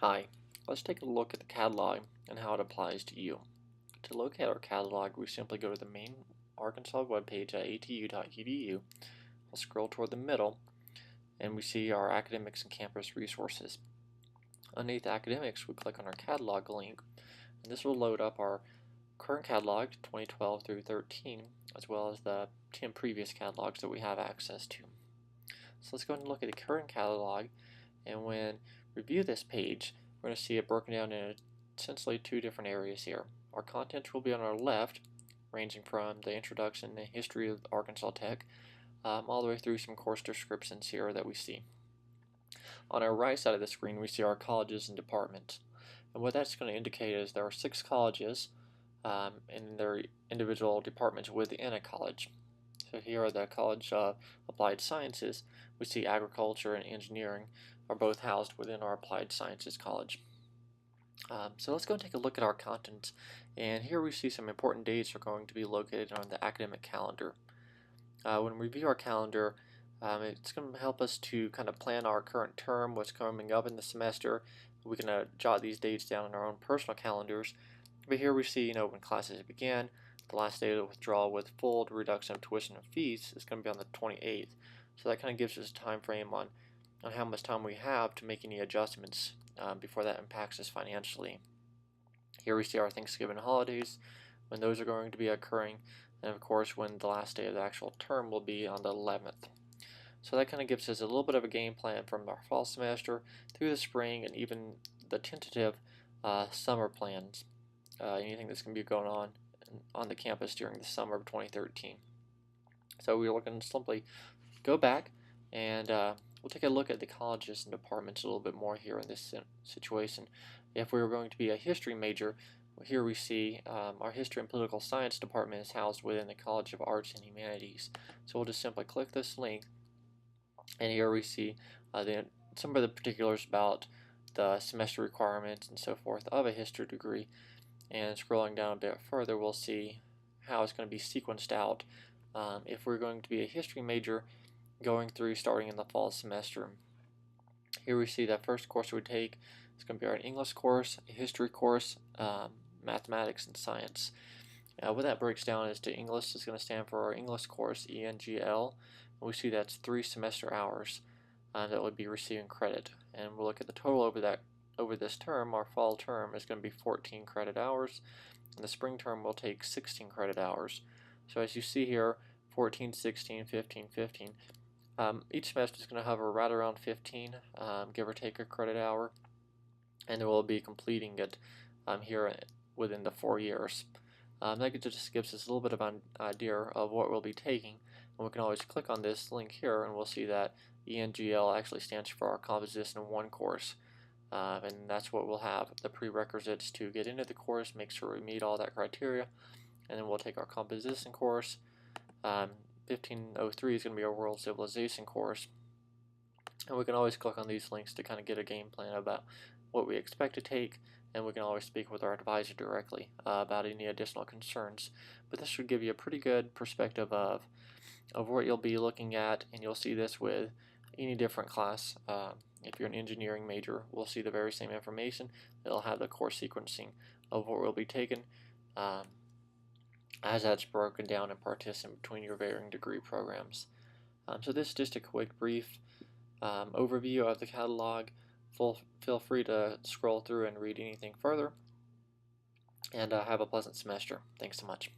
Hi, let's take a look at the catalog and how it applies to you. To locate our catalog, we simply go to the main Arkansas webpage at atu.edu. We'll scroll toward the middle and we see our academics and campus resources. Underneath academics, we click on our catalog link and this will load up our current catalog 2012 through 13 as well as the 10 previous catalogs that we have access to. So let's go ahead and look at the current catalog, and when we review this page, we're going to see it broken down in essentially two different areas here. Our contents will be on our left, ranging from the introduction and history of Arkansas Tech, all the way through some course descriptions here that we see. On our right side of the screen, we see our colleges and departments. And what that's going to indicate is there are 6 colleges and their individual departments within a college. So here are the College of Applied Sciences. We see agriculture and engineering are both housed within our Applied Sciences College. So let's go and take a look at our contents. And here we see some important dates are going to be located on the academic calendar. When we view our calendar, it's going to help us to kind of plan our current term, what's coming up in the semester. We can jot these dates down in our own personal calendars. But here we see, when classes began. The last day of withdrawal with full reduction of tuition and fees is going to be on the 28th. So that kind of gives us a time frame on how much time we have to make any adjustments before that impacts us financially. Here we see our Thanksgiving holidays, when those are going to be occurring, and of course when the last day of the actual term will be on the 11th. So that kind of gives us a little bit of a game plan from our fall semester through the spring and even the tentative summer plans, anything that's going to be going on the campus during the summer of 2013. So we're looking to simply go back and we'll take a look at the colleges and departments a little bit more here in this situation. If we were going to be a history major, here we see our history and political science department is housed within the College of Arts and Humanities. So we'll just simply click this link, and here we see some of the particulars about the semester requirements and so forth of a history degree. And scrolling down a bit further, we'll see how it's going to be sequenced out if we're going to be a history major going through starting in the fall semester. Here we see that first course we take is going to be our English course, a history course, mathematics, and science. What that breaks down is to English is going to stand for our English course, ENGL, and we see that's 3 semester hours that would be receiving credit. And we'll look at the total over this term. Our fall term is going to be 14 credit hours, and the spring term will take 16 credit hours. So as you see here, 14, 16, 15, 15. Each semester is going to hover right around 15, give or take a credit hour, and we'll be completing it here within the 4 years. That just gives us a little bit of an idea of what we'll be taking, and we can always click on this link here and we'll see that ENGL actually stands for our Composition 1 course. And that's what we'll have, the prerequisites to get into the course, make sure we meet all that criteria, and then we'll take our composition course. 1503 is going to be our world civilization course, and we can always click on these links to kind of get a game plan about what we expect to take, and we can always speak with our advisor directly about any additional concerns. But this should give you a pretty good perspective of what you'll be looking at, and you'll see this with any different class. If you're an engineering major, we'll see the very same information. It'll have the course sequencing of what will be taken as that's broken down and partitioned between your varying degree programs. So this is just a quick brief overview of the catalog. Feel free to scroll through and read anything further, and have a pleasant semester. Thanks so much.